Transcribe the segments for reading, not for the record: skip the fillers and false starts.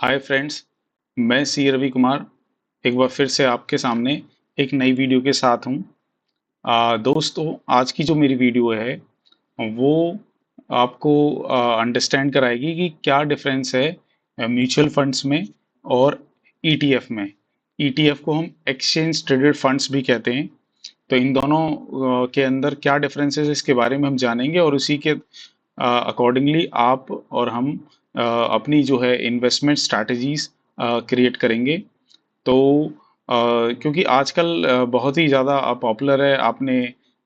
Hi friends, मैं सी रवि कुमार एक बार फिर से आपके सामने एक नई वीडियो के साथ हूँ। दोस्तों, आज की जो मेरी वीडियो है वो आपको अंडरस्टैंड कराएगी कि क्या डिफरेंस है म्यूचुअल फंड्स में और ईटीएफ में। ईटीएफ को हम एक्सचेंज ट्रेडेड फंड्स भी कहते हैं। तो इन दोनों के अंदर क्या डिफरेंसेस है इसके बारे में हम जानेंगे और उसी के अकॉर्डिंगली आप और हम अपनी जो है इन्वेस्टमेंट स्ट्रैटेजीज क्रिएट करेंगे। तो क्योंकि आजकल बहुत ही ज़्यादा पॉपुलर है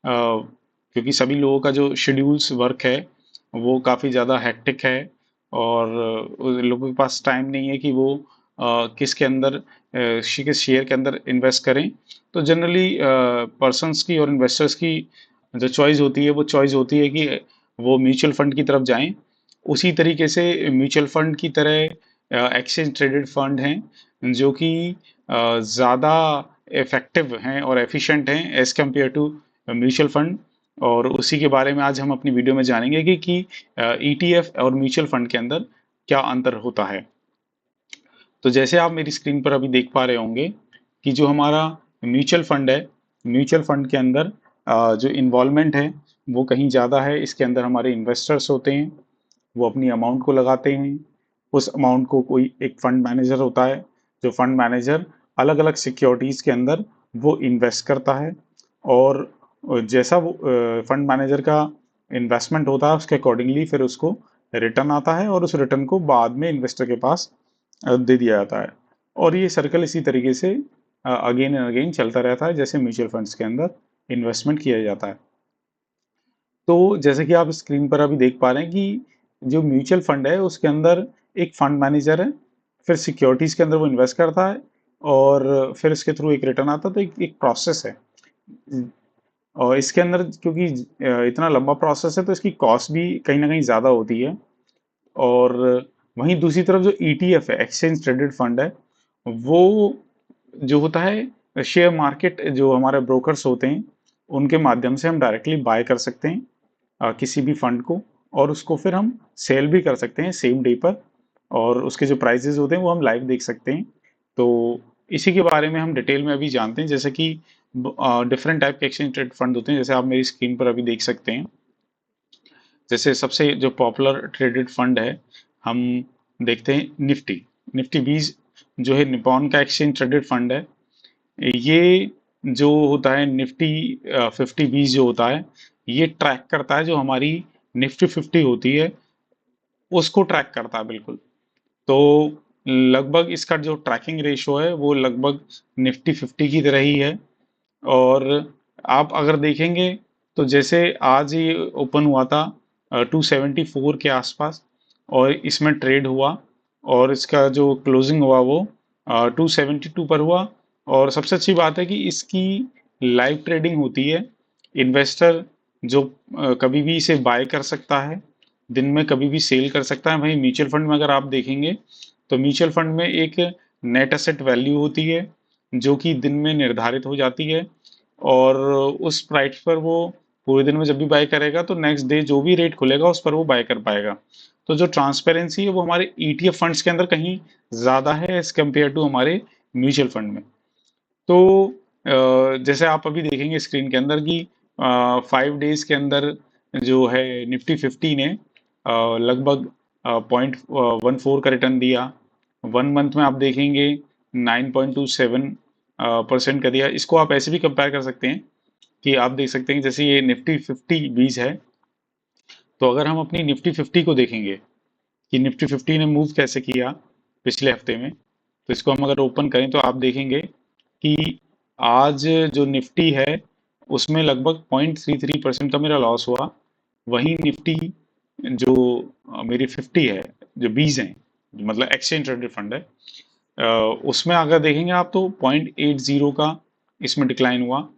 क्योंकि सभी लोगों का जो शेड्यूल्स वर्क है वो काफ़ी ज़्यादा हेक्टिक है और लोगों के पास टाइम नहीं है कि वो किसके अंदर किस शेयर के अंदर इन्वेस्ट करें। तो जनरली पर्सन्स की और इन्वेस्टर्स की जो चॉइस होती है वो चॉइस होती है कि वो म्यूचुअल फंड की तरफ जाएं। उसी तरीके से म्यूचुअल फंड की तरह एक्सचेंज ट्रेडेड फंड हैं जो कि ज़्यादा इफेक्टिव हैं और एफिशिएंट हैं as compare to mutual fund. और उसी के बारे में आज हम अपनी वीडियो में जानेंगे कि ईटीएफ और म्यूचुअल फंड के अंदर क्या अंतर होता है। तो जैसे आप मेरी स्क्रीन पर अभी देख पा रहे होंगे कि जो हमारा म्यूचुअल फंड है, म्यूचुअल फंड के अंदर जो इन्वॉल्वमेंट है वो कहीं ज़्यादा है। इसके अंदर हमारे इन्वेस्टर्स होते हैं, वो अपनी अमाउंट को लगाते हैं। उस अमाउंट को कोई एक फंड मैनेजर होता है, जो फंड मैनेजर अलग अलग सिक्योरिटीज़ के अंदर वो इन्वेस्ट करता है। और जैसा वो फंड मैनेजर का इन्वेस्टमेंट होता है उसके अकॉर्डिंगली फिर उसको रिटर्न आता है और उस रिटर्न को बाद में इन्वेस्टर के पास दे दिया जाता है। और ये सर्कल इसी तरीके से अगेन एंड अगेन चलता रहता है जैसे म्यूचुअल फंड्स के अंदर इन्वेस्टमेंट किया जाता है। तो जैसे कि आप स्क्रीन पर अभी देख पा रहे हैं कि जो म्यूचुअल फंड है उसके अंदर एक फंड मैनेजर है, फिर सिक्योरिटीज के अंदर वो इन्वेस्ट करता है और फिर इसके थ्रू एक रिटर्न आता है। तो एक प्रोसेस है। और इसके अंदर क्योंकि इतना लंबा प्रोसेस है तो इसकी कॉस्ट भी कहीं ना कहीं ज़्यादा होती है। और वहीं दूसरी तरफ जो ईटीएफ है, एक्सचेंज ट्रेडेड फंड है, वो जो होता है शेयर मार्केट, जो हमारे ब्रोकर्स होते हैं उनके माध्यम से हम डायरेक्टली बाय कर सकते हैं किसी भी फंड को, और उसको फिर हम सेल भी कर सकते हैं सेम डे पर। और उसके जो प्राइजेस होते हैं वो हम लाइव देख सकते हैं। तो इसी के बारे में हम डिटेल में अभी जानते हैं, जैसे कि डिफरेंट टाइप के एक्सचेंज ट्रेड फंड होते हैं जैसे आप मेरी स्क्रीन पर अभी देख सकते हैं। जैसे सबसे जो पॉपुलर ट्रेडेड फंड है, हम देखते हैं निफ्टी। निफ्टी 20 जो है निपॉन का एक्सचेंज ट्रेडेड फंड है। ये जो होता है निफ्टी 50-20 जो होता है, ये ट्रैक करता है जो हमारी निफ्टी 50 होती है उसको ट्रैक करता है बिल्कुल। तो लगभग इसका जो ट्रैकिंग रेशो है वो लगभग निफ्टी 50 की तरह ही है। और आप अगर देखेंगे तो जैसे आज ही ओपन हुआ था 274 के आसपास और इसमें ट्रेड हुआ और इसका जो क्लोजिंग हुआ वो 272 पर हुआ। और सबसे अच्छी बात है कि इसकी लाइव ट्रेडिंग होती है। इन्वेस्टर जो कभी भी इसे बाय कर सकता है, दिन में कभी भी सेल कर सकता है। वहीं म्यूचुअल फंड में अगर आप देखेंगे तो म्यूचुअल फंड में एक नेट एसेट वैल्यू होती है जो कि दिन में निर्धारित हो जाती है और उस प्राइस पर वो पूरे दिन में जब भी बाय करेगा तो नेक्स्ट डे जो भी रेट खुलेगा उस पर वो बाय कर पाएगा। तो जो ट्रांसपेरेंसी है वो हमारे ईटीएफ फंड्स के अंदर कहीं ज़्यादा है एज कम्पेयर टू हमारे म्यूचुअल फंड में। तो जैसे आप अभी देखेंगे स्क्रीन के अंदर कि 5 डेज के अंदर जो है निफ्टी 50 ने लगभग 0.14 का रिटर्न दिया। 1 मंथ में आप देखेंगे 9.27% का दिया। इसको आप ऐसे भी कंपेयर कर सकते हैं कि आप देख सकते हैं कि जैसे ये निफ्टी 50 बीज है, तो अगर हम अपनी निफ्टी 50 को देखेंगे कि निफ्टी 50 ने मूव कैसे किया पिछले हफ्ते में, तो इसको हम अगर ओपन करें तो आप देखेंगे कि आज जो निफ्टी है उसमें लगभग 0.33% का मेरा लॉस हुआ। वहीं निफ्टी जो मेरी 50 है, जो बीज हैं, मतलब एक्सचेंज ट्रेडेड फंड है, उसमें अगर देखेंगे आप तो 0.80 का इसमें डिक्लाइन हुआ।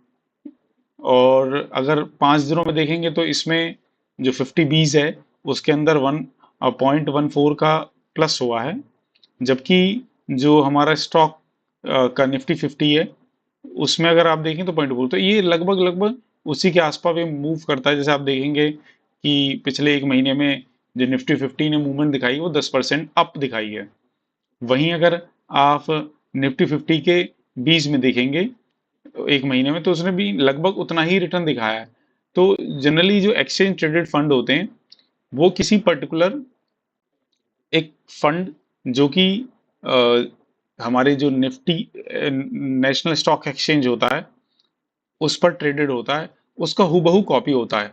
और अगर 5 दिनों में देखेंगे तो इसमें जो 50 बीज है उसके अंदर 1.14 का प्लस हुआ है। जबकि जो हमारा स्टॉक का निफ्टी 50 है उसमें अगर आप देखें तो 0.4, तो ये लगभग लगभग उसी के आसपास ये मूव करता है। जैसे आप देखेंगे कि पिछले 1 महीने में जो निफ्टी 50 ने मूवमेंट दिखाई वो 10% अप दिखाई है। वहीं अगर आप निफ्टी 50 के बीच में देखेंगे एक महीने में, तो उसने भी लगभग उतना ही रिटर्न दिखाया है। तो जनरली जो एक्सचेंज ट्रेडेड फंड होते हैं वो किसी पर्टिकुलर एक फंड जो कि हमारे जो निफ्टी नेशनल स्टॉक एक्सचेंज होता है उस पर ट्रेडेड होता है, उसका हूबहू कॉपी होता है।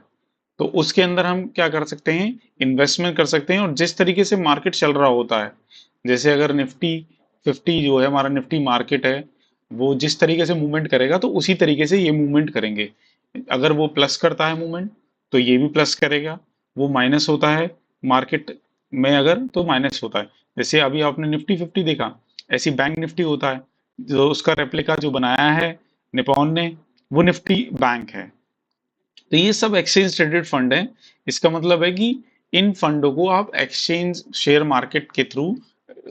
तो उसके अंदर हम क्या कर सकते हैं, इन्वेस्टमेंट कर सकते हैं, और जिस तरीके से मार्केट चल रहा होता है, जैसे अगर निफ्टी 50 जो है हमारा निफ्टी मार्केट है, वो जिस तरीके से मूवमेंट करेगा तो उसी तरीके से ये मूवमेंट करेंगे। अगर वो प्लस करता है मूवमेंट तो ये भी प्लस करेगा, वो माइनस होता है मार्केट में अगर तो माइनस होता है। जैसे अभी आपने निफ्टी 50 देखा, ऐसी बैंक निफ्टी होता है, जो उसका रेप्लिका जो बनाया है निपॉन ने, वो निफ्टी बैंक है। तो ये सब एक्सचेंज ट्रेडेड फंड है। इसका मतलब है कि इन फंडों को आप एक्सचेंज शेयर मार्केट के थ्रू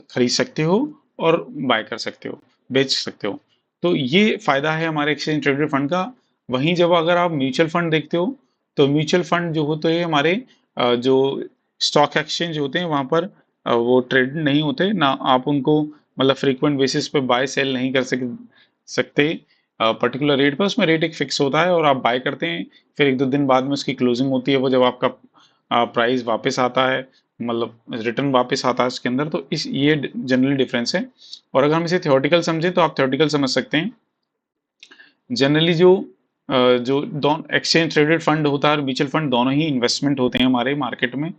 खरीद सकते हो और बाय कर सकते हो, बेच सकते हो। तो ये फायदा है हमारे एक्सचेंज ट्रेडेड फंड का। वहीं जब अगर आप म्यूचुअल फंड देखते हो, तो म्यूचुअल फंड जो होते हैं हमारे जो स्टॉक एक्सचेंज होते हैं वहां पर वो ट्रेड नहीं होते ना, आप उनको मतलब फ्रीक्वेंट बेसिस पे बाय सेल नहीं कर सकते पर्टिकुलर रेट पर। उसमें रेट एक फिक्स होता है और आप बाय करते हैं, फिर एक दो दिन बाद में उसकी क्लोजिंग होती है, वो जब आपका प्राइस वापस आता है, मतलब रिटर्न वापस आता है उसके अंदर। तो इस ये जनरली डिफरेंस है। और अगर हम इसे थ्योरेटिकल समझे तो आप थ्योरेटिकल समझ सकते हैं। जनरली जो दोनों एक्सचेंज ट्रेडेड फंड होता है और म्यूचुअल फंड दोनों ही इन्वेस्टमेंट होते हैं हमारे मार्केट में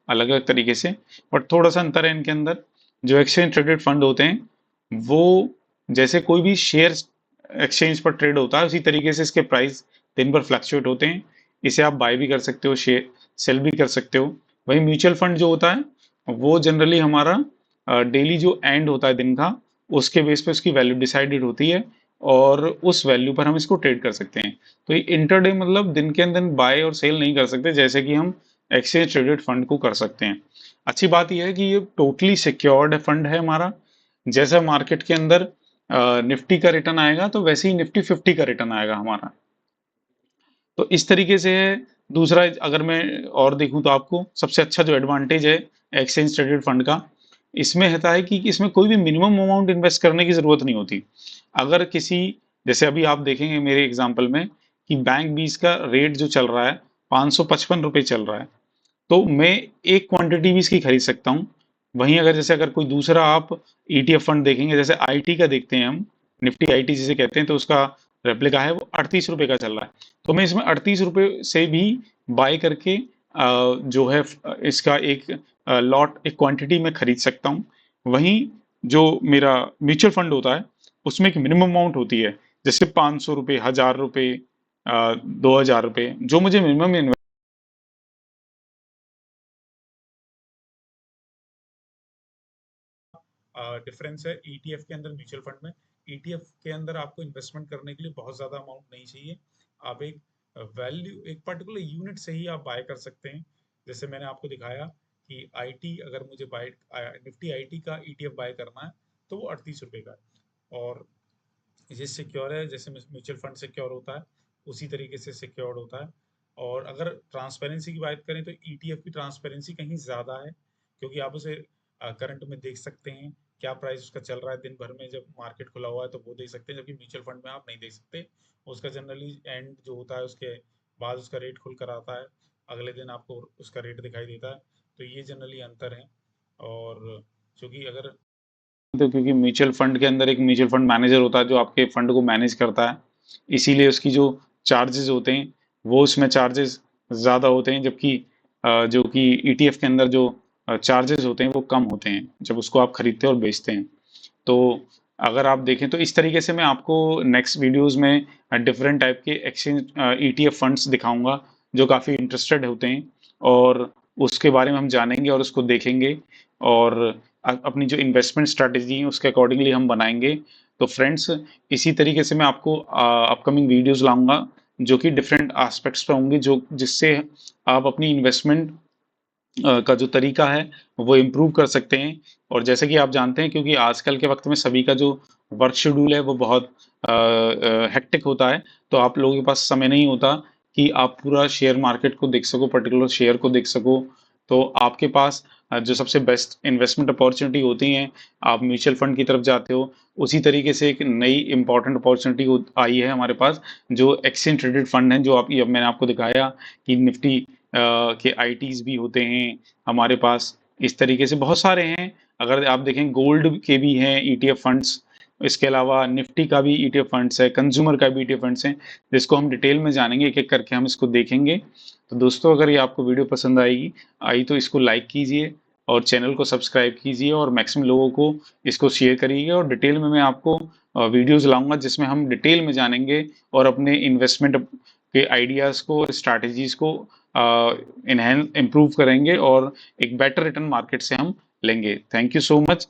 अलग अलग तरीके से, बट थोड़ा सा अंतर है इनके अंदर। जो एक्सचेंज ट्रेडेड फंड होते हैं वो जैसे कोई भी शेयर एक्सचेंज पर ट्रेड होता है उसी तरीके से इसके प्राइस दिन भर फ्लक्चुएट होते हैं। इसे आप बाय भी कर सकते हो, शेयर सेल भी कर सकते हो। वही म्यूचुअल फंड जो होता है वो जनरली हमारा डेली जो एंड होता है दिन का, उसके बेस पे उसकी वैल्यू डिसाइडेड होती है और उस वैल्यू पर हम इसको ट्रेड कर सकते हैं। तो ये इंटरडे मतलब दिन के अंदर बाय और सेल नहीं कर सकते जैसे कि हम एक्सचेंज ट्रेडेड फंड को कर सकते हैं। अच्छी बात यह है कि ये टोटली सिक्योर्ड फंड है हमारा। जैसा मार्केट के अंदर निफ्टी का रिटर्न आएगा तो वैसे ही निफ्टी 50 का रिटर्न आएगा हमारा। तो इस तरीके से है। दूसरा अगर मैं और देखूं तो आपको सबसे अच्छा जो एडवांटेज है एक्सचेंज ट्रेडेड फंड का, इसमें रहता है कि इसमें कोई भी मिनिमम अमाउंट इन्वेस्ट करने की जरूरत नहीं होती। अगर किसी, जैसे अभी आप देखेंगे मेरे एग्जांपल में कि बैंक 20 का रेट जो चल रहा है 555 रुपये चल रहा है, तो मैं एक क्वांटिटी भी इसकी खरीद सकता हूँ। वहीं अगर जैसे अगर कोई दूसरा आप ईटीएफ फंड देखेंगे, जैसे आईटी का देखते हैं हम, निफ्टी आईटी जिसे कहते हैं, तो उसका रेप्लिका है वो 38 रुपये का चल रहा है। तो मैं इसमें 38 रुपये से भी बाय करके जो है इसका एक लॉट एक क्वांटिटी में खरीद सकता हूँ। वहीं जो मेरा म्यूचुअल फंड होता है उसमें एक मिनिमम अमाउंट होती है, जैसे 500 रुपये, 1000 रुपये, 2000 रुपये, जो मुझे मिनिमम डिफरेंस है ईटीएफ के अंदर म्यूचुअल फंड में। ईटीएफ के अंदर आपको इन्वेस्टमेंट करने के लिए बहुत ज्यादा अमाउंट नहीं चाहिए। आप एक वैल्यू एक पर्टिकुलर यूनिट से ही आप बाय कर सकते हैं। जैसे मैंने आपको दिखाया कि आईटी अगर मुझे बाय निफ्टी आईटी का ईटीएफ बाय करना है तो वो 38 रुपये का है। और ये सिक्योर है, जैसे म्यूचुअल फंड सिक्योर होता है उसी तरीके से सिक्योर्ड होता है। और अगर ट्रांसपेरेंसी की बात करें तो ईटीएफ की ट्रांसपेरेंसी कहीं ज़्यादा है, क्योंकि आप उसे करंट में देख सकते हैं, क्या प्राइस उसका चल रहा है दिन भर में, जब मार्केट खुला हुआ है तो वो देख सकते हैं, जबकि म्यूचुअल फंड में आप नहीं देख सकते। उसका जनरली एंड जो होता है उसके बाद उसका रेट खुल कर आता है, अगले दिन आपको उसका रेट दिखाई देता है। तो ये जनरली अंतर है। और चूंकि अगर तो क्योंकि म्यूचुअल फंड के अंदर एक म्यूचुअल फंड मैनेजर होता है जो आपके फंड को मैनेज करता है, इसीलिए उसकी जो चार्जेस होते हैं वो उसमें चार्जेस ज़्यादा होते हैं, जबकि जो कि ईटीएफ के अंदर जो चार्जेस होते हैं वो कम होते हैं जब उसको आप खरीदते हैं और बेचते हैं। तो अगर आप देखें तो इस तरीके से मैं आपको नेक्स्ट वीडियोस में डिफरेंट टाइप के एक्सचेंज ईटीएफ फंड्स दिखाऊंगा जो काफ़ी इंटरेस्टेड होते हैं, और उसके बारे में हम जानेंगे और उसको देखेंगे, और अपनी जो इन्वेस्टमेंट स्ट्रैटेजी है उसके अकॉर्डिंगली हम बनाएंगे। तो फ्रेंड्स, इसी तरीके से मैं आपको अपकमिंग वीडियोस लाऊंगा जो कि डिफरेंट एस्पेक्ट्स पे होंगे, जो जिससे आप अपनी इन्वेस्टमेंट का जो तरीका है वो इम्प्रूव कर सकते हैं। और जैसे कि आप जानते हैं, क्योंकि आजकल के वक्त में सभी का जो वर्क शेड्यूल है वो बहुत हेक्टिक होता है, तो आप लोगों के पास समय नहीं होता कि आप पूरा शेयर मार्केट को देख सको, पर्टिकुलर शेयर को देख सको। तो आपके पास जो सबसे बेस्ट इन्वेस्टमेंट अपॉर्चुनिटी होती हैं, आप म्यूचुअल फंड की तरफ जाते हो, उसी तरीके से एक नई इम्पोर्टेंट अपॉर्चुनिटी आई है हमारे पास, जो एक्सचेंज ट्रेडेड फंड हैं, जो आप ये मैंने आपको दिखाया कि निफ्टी के आईटीज भी होते हैं हमारे पास। इस तरीके से बहुत सारे हैं। अगर आप देखें, गोल्ड के भी हैं ईटीएफ फंड्स, इसके अलावा निफ्टी का भी ईटीएफ फंड्स है, कंज्यूमर का भी ईटीएफ फंड्स हैं, जिसको हम डिटेल में जानेंगे, एक एक करके हम इसको देखेंगे। तो दोस्तों, अगर ये आपको वीडियो पसंद आई तो इसको लाइक कीजिए और चैनल को सब्सक्राइब कीजिए और मैक्सिमम लोगों को इसको शेयर करिए। और डिटेल में मैं आपको वीडियोस लाऊंगा जिसमें हम डिटेल में जानेंगे और अपने इन्वेस्टमेंट के आइडियाज़ को, स्ट्रैटेजीज को इम्प्रूव करेंगे और एक बेटर रिटर्न मार्केट से हम लेंगे। Thank you so much.